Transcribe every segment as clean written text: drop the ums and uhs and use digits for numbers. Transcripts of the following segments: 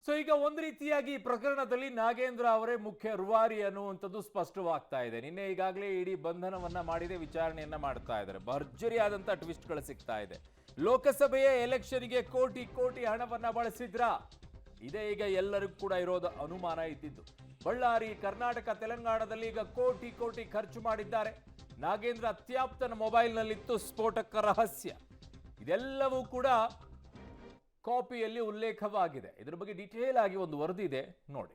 So ಈಗ ಒಂದು ರೀತಿಯಾಗಿ ಈ ಪ್ರಕರಣದಲ್ಲಿ ನಾಗೇಂದ್ರ ಅವರೇ ಮುಖ್ಯ ರೂವಾರಿ ಅನ್ನುವಂಥದ್ದು ಸ್ಪಷ್ಟವಾಗ್ತಾ ಇದೆ. ನಿನ್ನೆ ಈಗಾಗಲೇ ಇಡೀ ಬಂಧನವನ್ನ ಮಾಡಿದೆ, ವಿಚಾರಣೆಯನ್ನ ಮಾಡ್ತಾ ಇದ್ದಾರೆ. ಭರ್ಜರಿಯಾದಂತ ಟ್ವಿಸ್ಟ್ಗಳು ಸಿಗ್ತಾ ಇದೆ. ಲೋಕಸಭೆಯ ಎಲೆಕ್ಷನ್ಗೆ ಕೋಟಿ ಕೋಟಿ ಹಣವನ್ನ ಬಳಸಿದ್ರ, ಇದೇ ಈಗ ಎಲ್ಲರಿಗೂ ಕೂಡ ಇರೋದು ಅನುಮಾನ ಇದ್ದಿದ್ದು. ಬಳ್ಳಾರಿ, ಕರ್ನಾಟಕ, ತೆಲಂಗಾಣದಲ್ಲಿ ಈಗ ಕೋಟಿ ಕೋಟಿ ಖರ್ಚು ಮಾಡಿದ್ದಾರೆ. ನಾಗೇಂದ್ರ ಅತ್ಯಾಪ್ತನ ಮೊಬೈಲ್ನಲ್ಲಿತ್ತು ಸ್ಫೋಟಕ ರಹಸ್ಯ. ಇದೆಲ್ಲವೂ ಕೂಡ ಕಾಪಿಯಲ್ಲಿ ಉಲ್ಲೇಖವಾಗಿದೆ. ಇದರ ಬಗ್ಗೆ ಡೀಟೇಲ್ ಆಗಿ ಒಂದು ವರದಿ ಇದೆ, ನೋಡಿ.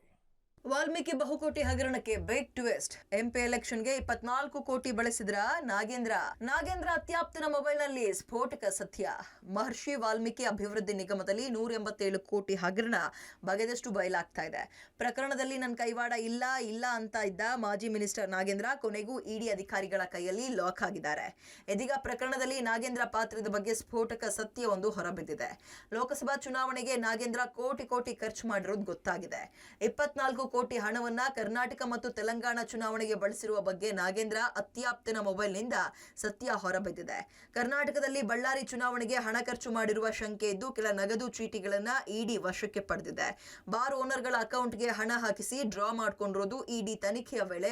ವಾಲ್ಮೀಕಿ ಬಹುಕೋಟಿ ಹಗರಣಕ್ಕೆ ಬಿಗ್ ಟ್ವಿಸ್ಟ್. ಎಂಪಿ ಎಲೆಕ್ಷನ್ಗೆ 24 ಕೋಟಿ ಬಳಸಿದ್ರ ನಾಗೇಂದ್ರ ಅತ್ಯಾಪ್ತನ ಮೊಬೈಲ್ನಲ್ಲಿ ಸ್ಫೋಟಕ ಸತ್ಯ. ಮಹರ್ಷಿ ವಾಲ್ಮೀಕಿ ಅಭಿವೃದ್ಧಿ ನಿಗಮದಲ್ಲಿ 187 ಕೋಟಿ ಹಗರಣ ಬಗೆದಷ್ಟು ಬಯಲಾಗ್ತಾ ಇದೆ. ಪ್ರಕರಣದಲ್ಲಿ ನನ್ನ ಕೈವಾಡ ಇಲ್ಲ ಅಂತ ಇದ್ದ ಮಾಜಿ ಮಿನಿಸ್ಟರ್ ನಾಗೇಂದ್ರ ಕೊನೆಗೂ ಇಡಿ ಅಧಿಕಾರಿಗಳ ಕೈಯಲ್ಲಿ ಲಾಕ್ ಆಗಿದ್ದಾರೆ. ಇದೀಗ ಪ್ರಕರಣದಲ್ಲಿ ನಾಗೇಂದ್ರ ಪಾತ್ರದ ಬಗ್ಗೆ ಸ್ಫೋಟಕ ಸತ್ಯವೊಂದು ಹೊರಬಿದ್ದಿದೆ. ಲೋಕಸಭಾ ಚುನಾವಣೆಗೆ ನಾಗೇಂದ್ರ ಕೋಟಿ ಖರ್ಚು ಮಾಡಿರೋದು ಗೊತ್ತಾಗಿದೆ. 24 ಕೋಟಿ ಹಣವನ್ನ ಕರ್ನಾಟಕ ಮತ್ತು ತೆಲಂಗಾಣ ಚುನಾವಣೆಗೆ ಬಳಸಿರುವ ಬಗ್ಗೆ ನಾಗೇಂದ್ರ ಅತ್ಯಾಪ್ತನ ಮೊಬೈಲ್ನಿಂದ ಸತ್ಯ ಹೊರಬಿದ್ದಿದೆ. ಕರ್ನಾಟಕದಲ್ಲಿ ಬಳ್ಳಾರಿ ಚುನಾವಣೆಗೆ ಹಣ ಖರ್ಚು ಮಾಡಿರುವ ಶಂಕೆ ಇದ್ದು ಕೆಲ ನಗದು ಚೀಟಿಗಳನ್ನ ಇಡಿ ವಶಕ್ಕೆ ಪಡೆದಿದೆ. ಬಾರ್ ಓನರ್ಗಳ ಅಕೌಂಟ್ಗೆ ಹಣ ಹಾಕಿಸಿ ಡ್ರಾ ಮಾಡಿಕೊಂಡಿರೋದು ಇಡಿ ತನಿಖೆಯ ವೇಳೆ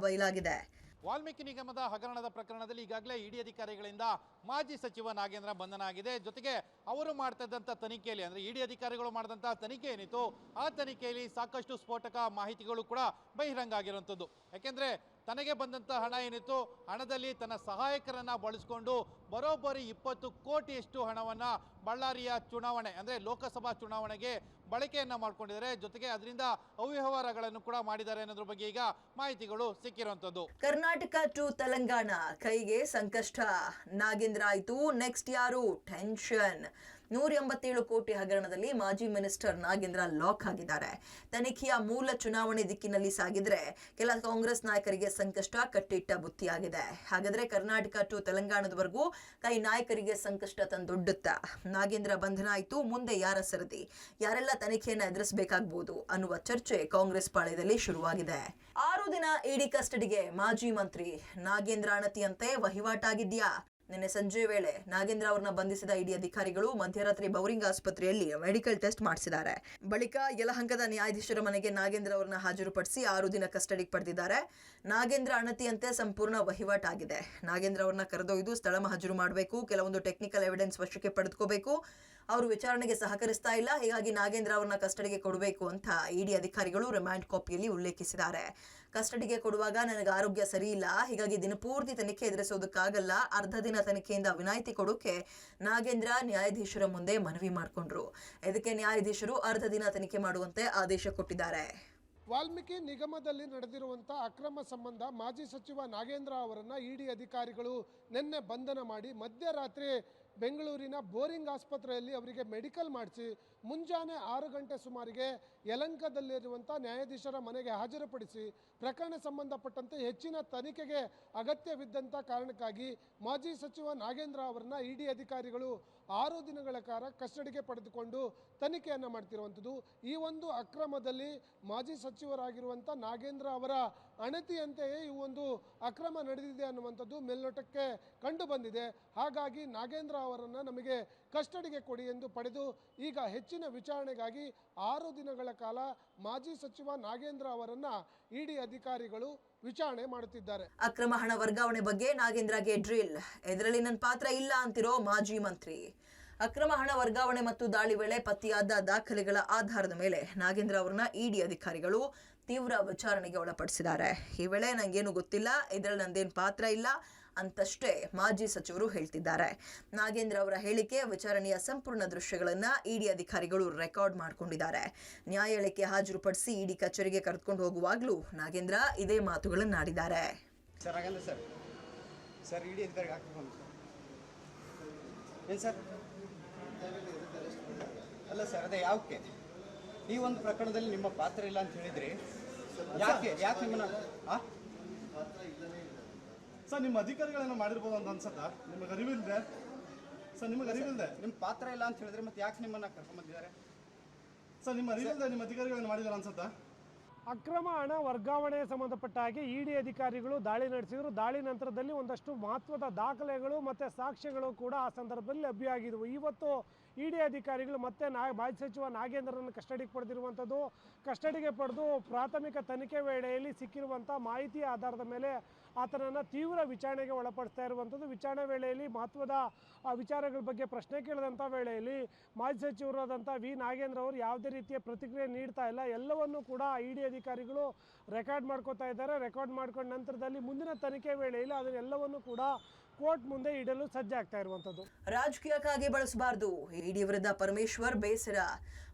ಬಯಲಾಗಿದೆ. ವಾಲ್ಮೀಕಿ ನಿಗಮದ ಹಗರಣದ ಪ್ರಕರಣದಲ್ಲಿ ಈಗಾಗಲೇ ಇಡಿ ಅಧಿಕಾರಿಗಳಿಂದ ಮಾಜಿ ಸಚಿವ ನಾಗೇಂದ್ರ ಬಂಧನ ಆಗಿದೆ. ಜೊತೆಗೆ ಅವರು ಮಾಡ್ತಾ ಇದ್ದಂಥ ತನಿಖೆಯಲ್ಲಿ, ಅಂದರೆ ಇಡಿ ಅಧಿಕಾರಿಗಳು ಮಾಡಿದಂಥ ತನಿಖೆ ಏನಿತ್ತು, ಆ ತನಿಖೆಯಲ್ಲಿ ಸಾಕಷ್ಟು ಸ್ಫೋಟಕ ಮಾಹಿತಿಗಳು ಕೂಡ ಬಹಿರಂಗ ಆಗಿರುವಂಥದ್ದು. ಯಾಕೆಂದರೆ ತನಗೆ ಬಂದಂಥ ಹಣ ಏನಿತ್ತು, ಹಣದಲ್ಲಿ ತನ್ನ ಸಹಾಯಕರನ್ನು ಬಳಸಿಕೊಂಡು ಬರೋಬ್ಬರಿ 20 ಕೋಟಿಯಷ್ಟು ಹಣವನ್ನು ಬಳ್ಳಾರಿಯ ಚುನಾವಣೆ, ಅಂದರೆ ಲೋಕಸಭಾ ಚುನಾವಣೆಗೆ ಬಳಕೆಯನ್ನು ಮಾಡ್ಕೊಂಡಿದ್ದಾರೆ. ಜೊತೆಗೆ ಅದರಿಂದ ಅವ್ಯವಹಾರಗಳನ್ನು ಕೂಡ ಮಾಡಿದ್ದಾರೆ ಅನ್ನೋದ್ರ ಬಗ್ಗೆ ಈಗ ಮಾಹಿತಿಗಳು ಸಿಕ್ಕಿರುವಂಥದ್ದು. ಕರ್ನಾಟಕ ಟು ತೆಲಂಗಾಣ ಕೈಗೆ ಸಂಕಷ್ಟ. ನಾಗೇಂದ್ರ ಆಯ್ತು, ನೆಕ್ಸ್ಟ್ ಯಾರು? ಟೆನ್ಷನ್. 187 ಕೋಟಿ ಹಗರಣದಲ್ಲಿ ಮಾಜಿ ಮಿನಿಸ್ಟರ್ ನಾಗೇಂದ್ರ ಲಾಕ್ ಆಗಿದ್ದಾರೆ. ತನಿಖೆಯ ಮೂಲ ಚುನಾವಣೆ ದಿಕ್ಕಿನಲ್ಲಿ ಸಾಗಿದ್ರೆ ಕೆಲ ಕಾಂಗ್ರೆಸ್ ನಾಯಕರಿಗೆ ಸಂಕಷ್ಟ ಕಟ್ಟಿಟ್ಟ ಬುತ್ತಿಯಾಗಿದೆ. ಹಾಗಾದ್ರೆ ಕರ್ನಾಟಕ ಟು ತೆಲಂಗಾಣದವರೆಗೂ ಕೈ ನಾಯಕರಿಗೆ ಸಂಕಷ್ಟ ತಂದೊಡ್ಡುತ್ತಾ? ನಾಗೇಂದ್ರ ಬಂಧನ ಆಯ್ತು, ಮುಂದೆ ಯಾರ ಸರದಿ? ಯಾರೆಲ್ಲ ತನಿಖೆಯನ್ನು ಎದುರಿಸಬೇಕಾಗಬಹುದು ಅನ್ನುವ ಚರ್ಚೆ ಕಾಂಗ್ರೆಸ್ ಪಾಳ್ಯದಲ್ಲಿ ಶುರುವಾಗಿದೆ. 6 ದಿನ ಇಡಿ ಕಸ್ಟಡಿಗೆ ಮಾಜಿ ಮಂತ್ರಿ ನಾಗೇಂದ್ರ ಅಣತಿಯಂತೆ ವಹಿವಾಟಾಗಿದ್ಯಾ? ನಿನ್ನೆ ಸಂಜೆ ವೇಳೆ ನಾಗೇಂದ್ರ ಅವರನ್ನ ಬಂಧಿಸಿದ ಇಡಿ ಅಧಿಕಾರಿಗಳು ಮಧ್ಯರಾತ್ರಿ ಬೌರಿಂಗ್ ಆಸ್ಪತ್ರೆಯಲ್ಲಿ ಮೆಡಿಕಲ್ ಟೆಸ್ಟ್ ಮಾಡಿಸಿದ್ದಾರೆ. ಬಳಿಕ ಯಲಹಂಕದ ನ್ಯಾಯಾಧೀಶರ ಮನೆಗೆ ನಾಗೇಂದ್ರ ಅವರನ್ನ ಹಾಜರುಪಡಿಸಿ 6 ದಿನ ಕಸ್ಟಡಿಗೆ ಪಡೆದಿದ್ದಾರೆ. ನಾಗೇಂದ್ರ ಅಣತಿಯಂತೆ ಸಂಪೂರ್ಣ ವಹಿವಾಟಾಗಿದೆ. ನಾಗೇಂದ್ರ ಅವರನ್ನ ಕರೆದೊಯ್ದು ಸ್ಥಳ ಮಹಜರು ಮಾಡಬೇಕು, ಕೆಲವೊಂದು ಟೆಕ್ನಿಕಲ್ ಎವಿಡೆನ್ಸ್ ವಶಕ್ಕೆ ಪಡೆದುಕೋಬೇಕು. ಅವರು ವಿಚಾರಣೆಗೆ ಸಹಕರಿಸ್ತಾ ಇಲ್ಲ, ಹೀಗಾಗಿ ನಾಗೇಂದ್ರ ಅವರನ್ನ ಕಸ್ಟಡಿಗೆ ಕೊಡಬೇಕು ಅಂತ ಇಡಿ ಅಧಿಕಾರಿಗಳು ರಿಮಾಂಡ್ ಕಾಪಿಯಲ್ಲಿ ಉಲ್ಲೇಖಿಸಿದ್ದಾರೆ. ಕಸ್ಟಡಿಗೆ ಕೊಡುವಾಗ ನನಗೆ ಆರೋಗ್ಯ ಸರಿ ಇಲ್ಲ, ಹೀಗಾಗಿ ದಿನಪೂರ್ತಿ ತನಿಖೆ ಎದುರಿಸೋದಕ್ಕಾಗಲ್ಲ, ಅರ್ಧ ದಿನ ತನಿಖೆಯಿಂದ ವಿನಾಯಿತಿ ಕೊಡೋಕೆ ನಾಗೇಂದ್ರ ನ್ಯಾಯಾಧೀಶರ ಮುಂದೆ ಮನವಿ ಮಾಡಿಕೊಂಡ್ರು. ಇದಕ್ಕೆ ನ್ಯಾಯಾಧೀಶರು ಅರ್ಧ ದಿನ ತನಿಖೆ ಮಾಡುವಂತೆ ಆದೇಶ ಕೊಟ್ಟಿದ್ದಾರೆ. ವಾಲ್ಮೀಕಿ ನಿಗಮದಲ್ಲಿ ನಡೆದಿರುವಂಥ ಅಕ್ರಮ ಸಂಬಂಧ ಮಾಜಿ ಸಚಿವ ನಾಗೇಂದ್ರ ಅವರನ್ನು ಇಡಿ ಅಧಿಕಾರಿಗಳು ನಿನ್ನೆ ಬಂಧನ ಮಾಡಿ ಮಧ್ಯರಾತ್ರಿ ಬೆಂಗಳೂರಿನ ಬೋರಿಂಗ್ ಆಸ್ಪತ್ರೆಯಲ್ಲಿ ಅವರಿಗೆ ಮೆಡಿಕಲ್ ಮಾಡಿಸಿ ಮುಂಜಾನೆ 6 ಗಂಟೆ ಸುಮಾರಿಗೆ ಯಲಹಂಕದಲ್ಲಿರುವಂಥ ನ್ಯಾಯಾಧೀಶರ ಮನೆಗೆ ಹಾಜರುಪಡಿಸಿ ಪ್ರಕರಣ ಸಂಬಂಧಪಟ್ಟಂತೆ ಹೆಚ್ಚಿನ ತನಿಖೆಗೆ ಅಗತ್ಯವಿದ್ದಂಥ ಕಾರಣಕ್ಕಾಗಿ ಮಾಜಿ ಸಚಿವ ನಾಗೇಂದ್ರ ಅವರನ್ನು ಇಡಿ ಅಧಿಕಾರಿಗಳು 6 ದಿನಗಳ ಕಾಲ ಕಸ್ಟಡಿಗೆ ಪಡೆದುಕೊಂಡು ತನಿಖೆಯನ್ನು ಮಾಡ್ತಿರುವಂಥದ್ದು. ಈ ಒಂದು ಅಕ್ರಮದಲ್ಲಿ ಮಾಜಿ ಸಚಿವರಾಗಿರುವಂಥ ನಾಗೇಂದ್ರ ಅವರ ಅಣತಿಯಂತೆಯೇ ಈ ಒಂದು ಅಕ್ರಮ ನಡೆದಿದೆ ಅನ್ನುವಂಥದ್ದು ಮೇಲ್ನೋಟಕ್ಕೆ ಕಂಡು ಬಂದಿದೆ. ಹಾಗಾಗಿ ನಾಗೇಂದ್ರ ಅವರನ್ನು ನಮಗೆ ಕಸ್ಟಡಿಗೆ ಕೊಡಿ ಎಂದು ಪಡೆದು ಈಗ ಹೆಚ್ಚಿನ ವಿಚಾರಣೆಗಾಗಿ 6 ದಿನಗಳ ಕಾಲ ಮಾಜಿ ಸಚಿವ ನಾಗೇಂದ್ರ ಅವರನ್ನು ಇಡಿ ಅಧಿಕಾರಿಗಳು ವಿಚಾರಣೆ ಮಾಡುತ್ತಿದ್ದಾರೆ. ಅಕ್ರಮ ಹಣ ವರ್ಗಾವಣೆ ಬಗ್ಗೆ ನಾಗೇಂದ್ರಗೆ ಡ್ರಿಲ್. ಇದರಲ್ಲಿ ನನ್ನ ಪಾತ್ರ ಇಲ್ಲ ಅಂತಿರೋ ಮಾಜಿ ಮಂತ್ರಿ. ಅಕ್ರಮ ಹಣ ವರ್ಗಾವಣೆ ಮತ್ತು ದಾಳಿ ವೇಳೆ ಪತ್ತೆಯಾದ ದಾಖಲೆಗಳ ಆಧಾರದ ಮೇಲೆ ನಾಗೇಂದ್ರ ಅವರನ್ನ ಇಡಿ ಅಧಿಕಾರಿಗಳು ತೀವ್ರ ವಿಚಾರಣೆಗೆ ಒಳಪಡಿಸಿದ್ದಾರೆ. ಈ ವೇಳೆ ನಂಗೇನು ಗೊತ್ತಿಲ್ಲ, ಇದರಲ್ಲಿ ನಂದೇನು ಪಾತ್ರ ಇಲ್ಲ ಅಂತಷ್ಟೇ ಮಾಜಿ ಸಚಿವರು ಹೇಳ್ತಿದ್ದಾರೆ. ನಾಗೇಂದ್ರ ಅವರ ಹೇಳಿಕೆ, ವಿಚಾರಣೆಯ ಸಂಪೂರ್ಣ ದೃಶ್ಯಗಳನ್ನ ಇಡಿ ಅಧಿಕಾರಿಗಳು ರೆಕಾರ್ಡ್ ಮಾಡಿಕೊಂಡಿದ್ದಾರೆ. ನ್ಯಾಯಾಲಯಕ್ಕೆ ಹಾಜರುಪಡಿಸಿ ಇಡಿ ಕಚೇರಿಗೆ ಕರೆದುಕೊಂಡು ಹೋಗುವಾಗಲೂ ನಾಗೇಂದ್ರ ಇದೇ ಮಾತುಗಳನ್ನು ಆಡಿದ್ದಾರೆ. ಅಲ್ಲ ಸರ್, ಅದೇ ಯಾಕೆ ಈ ಒಂದು ಪ್ರಕರಣದಲ್ಲಿ ನಿಮ್ಮ ಪಾತ್ರ ಇಲ್ಲ ಅಂತ ಹೇಳಿದ್ರಿ? ಯಾಕೆ ನಿಮ್ಮನ್ನ ಸರ್ ನಿಮ್ಮ ಅಧಿಕಾರಿಗಳನ್ನ ಮಾಡಿರ್ಬೋದು ಅಂತ ಅನ್ಸತ್ತಾ? ನಿಮಗೆ ಅರಿವಿಲ್ಲದೆ ಸರ್, ನಿಮಗೆ ಅರಿವಿಲ್ಲದೆ ನಿಮ್ಮ ಪಾತ್ರ ಇಲ್ಲ ಅಂತ ಹೇಳಿದ್ರೆ ಮತ್ತೆ ಯಾಕೆ ನಿಮ್ಮನ್ನ ಕರ್ಕೊಂಡ್ಬಂದಿದ್ದಾರೆ ಸರ್? ನಿಮ್ಮ ಅರಿವಿಲ್ಲದೆ ನಿಮ್ಮ ಅಧಿಕಾರಿಗಳನ್ನ ಮಾಡಿದಾರೆ ಅನ್ಸತ್ತಾ? ಅಕ್ರಮ ಹಣ ವರ್ಗಾವಣೆ ಸಂಬಂಧಪಟ್ಟ ಹಾಗೆ ಇಡಿ ಅಧಿಕಾರಿಗಳು ದಾಳಿ ನಡೆಸಿದರು. ದಾಳಿ ನಂತರದಲ್ಲಿ ಒಂದಷ್ಟು ಮಹತ್ವದ ದಾಖಲೆಗಳು ಮತ್ತು ಸಾಕ್ಷ್ಯಗಳು ಕೂಡ ಆ ಸಂದರ್ಭದಲ್ಲಿ ಲಭ್ಯ ಆಗಿದ್ದವು. ಇವತ್ತು ಇಡಿ ಅಧಿಕಾರಿಗಳು ಮತ್ತೆ ಮಾಜಿ ಸಚಿವ ನಾಗೇಂದ್ರರನ್ನು ಕಸ್ಟಡಿಗೆ ಪಡೆದಿರುವಂಥದ್ದು. ಕಸ್ಟಡಿಗೆ ಪಡೆದು ಪ್ರಾಥಮಿಕ ತನಿಖೆ ವೇಳೆಯಲ್ಲಿ ಸಿಕ್ಕಿರುವಂಥ ಮಾಹಿತಿಯ ಆಧಾರದ ಮೇಲೆ ಆತನನ್ನು ತೀವ್ರ ವಿಚಾರಣೆಗೆ ಒಳಪಡಿಸ್ತಾ ಇರುವಂಥದ್ದು. ವಿಚಾರಣೆ ವೇಳೆಯಲ್ಲಿ ಮಹತ್ವದ ವಿಚಾರಗಳ ಬಗ್ಗೆ ಪ್ರಶ್ನೆ ಕೇಳಿದಂಥ ವೇಳೆಯಲ್ಲಿ ಮಾಜಿ ಸಚಿವರಾದಂಥ ವಿ ನಾಗೇಂದ್ರ ಅವರು ಯಾವುದೇ ರೀತಿಯ ಪ್ರತಿಕ್ರಿಯೆ ನೀಡ್ತಾ ಇಲ್ಲ. ಎಲ್ಲವನ್ನೂ ಕೂಡ ಇಡಿ ಅಧಿಕಾರಿಗಳು ರೆಕಾರ್ಡ್ ಮಾಡ್ಕೋತಾ ಇದ್ದಾರೆ. ರೆಕಾರ್ಡ್ ಮಾಡ್ಕೊಂಡ ನಂತರದಲ್ಲಿ ಮುಂದಿನ ತನಿಖೆ ವೇಳೆಯಲ್ಲಿ ಅದನ್ನೆಲ್ಲವನ್ನು ಕೂಡ ಕೋರ್ಟ್ ಮುಂದೆ ಇಡಲು ಸಜ್ಜಾಗ್ತಾ ಇರುವಂಥದ್ದು. ರಾಜಕೀಯಕ್ಕಾಗಿ ಬಳಸಬಾರದು, ಇಡಿ ವಿರುದ್ಧ ಪರಮೇಶ್ವರ್ ಬೇಸರ.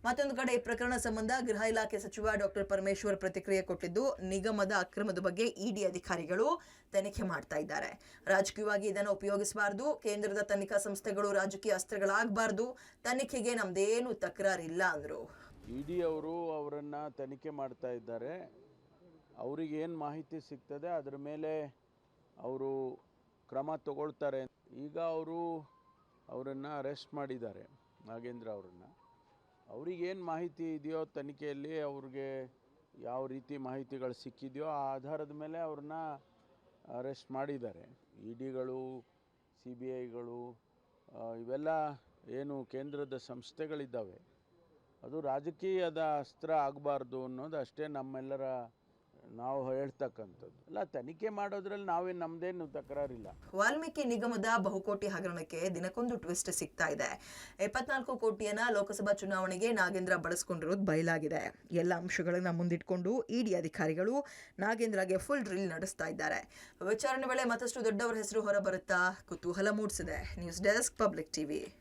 ಮತ್ತೊಂದು ಕಡೆ ಈ ಪ್ರಕರಣ ಸಂಬಂಧ ಗೃಹ ಇಲಾಖೆ ಸಚಿವ ಡಾಕ್ಟರ್ ಪರಮೇಶ್ವರ್ ಪ್ರತಿಕ್ರಿಯೆ ಕೊಟ್ಟಿದ್ದು, ನಿಗಮದ ಅಕ್ರಮದ ಬಗ್ಗೆ ಇಡಿ ಅಧಿಕಾರಿಗಳು ತನಿಖೆ ಮಾಡ್ತಾ ಇದ್ದಾರೆ. ರಾಜಕೀಯವಾಗಿ ಇದನ್ನು ಉಪಯೋಗಿಸಬಾರದು. ಕೇಂದ್ರದ ತನಿಖಾ ಸಂಸ್ಥೆಗಳು ರಾಜಕೀಯ ಅಸ್ತ್ರಗಳಾಗಬಾರದು. ತನಿಖೆಗೆ ನಮ್ದೇನು ತಕರಾರಿಲ್ಲ ಅಂದ್ರು. ಇಡಿ ಅವರು ಅವರನ್ನು ತನಿಖೆ ಮಾಡ್ತಾ ಇದ್ದಾರೆ. ಅವರಿಗೆ ಏನು ಮಾಹಿತಿ ಸಿಗ್ತದೆ ಅದರ ಮೇಲೆ ಅವರು ಕ್ರಮ ತಗೊಳ್ತಾರೆ. ಈಗ ಅವರನ್ನು ಅರೆಸ್ಟ್ ಮಾಡಿದ್ದಾರೆ, ನಾಗೇಂದ್ರ ಅವರನ್ನು. ಅವ್ರಿಗೇನು ಮಾಹಿತಿ ಇದೆಯೋ ತನಿಖೆಯಲ್ಲಿ, ಅವ್ರಿಗೆ ಯಾವ ರೀತಿ ಮಾಹಿತಿಗಳು ಸಿಕ್ಕಿದೆಯೋ ಆ ಆಧಾರದ ಮೇಲೆ ಅವ್ರನ್ನ ಅರೆಸ್ಟ್ ಮಾಡಿದ್ದಾರೆ. ಇಡಿಗಳು, CBIಗಳು ಇವೆಲ್ಲ ಏನು ಕೇಂದ್ರದ ಸಂಸ್ಥೆಗಳಿದ್ದಾವೆ, ಅದು ರಾಜಕೀಯದ ಅಸ್ತ್ರ ಆಗಬಾರ್ದು ಅನ್ನೋದು ಅಷ್ಟೇ ನಮ್ಮೆಲ್ಲರ ನಾವು ಹೇಳ್ತಕ್ಕಂಥದ್ದು. ಅಲ್ಲ, ತನಿಖೆ ಮಾಡೋದ್ರಲ್ಲಿ ನಮ್ಮದೇನು ತಕರಾರಿಲ್ಲ. ವಾಲ್ಮೀಕಿ ನಿಗಮದ ಬಹುಕೋಟಿ ಹಗರಣಕ್ಕೆ ದಿನಕ್ಕೊಂದು ಟ್ವಿಸ್ಟ್ ಸಿಗ್ತಾ ಇದೆ. 74 ಕೋಟಿಯನ್ನ ಲೋಕಸಭಾ ಚುನಾವಣೆಗೆ ನಾಗೇಂದ್ರ ಬಳಸ್ಕೊಂಡಿರೋದು ಬಯಲಾಗಿದೆ. ಎಲ್ಲ ಅಂಶಗಳನ್ನ ಮುಂದಿಟ್ಕೊಂಡು ಇಡಿ ಅಧಿಕಾರಿಗಳು ನಾಗೇಂದ್ರಗೆ ಫುಲ್ ಡ್ರಿಲ್ ನಡೆಸ್ತಾ ಇದ್ದಾರೆ. ವಿಚಾರಣೆ ವೇಳೆ ಮತ್ತಷ್ಟು ದೊಡ್ಡವರ ಹೆಸರು ಹೊರಬರುತ್ತಾ ಕುತೂಹಲ ಮೂಡಿಸಿದೆ. News desk, public TV.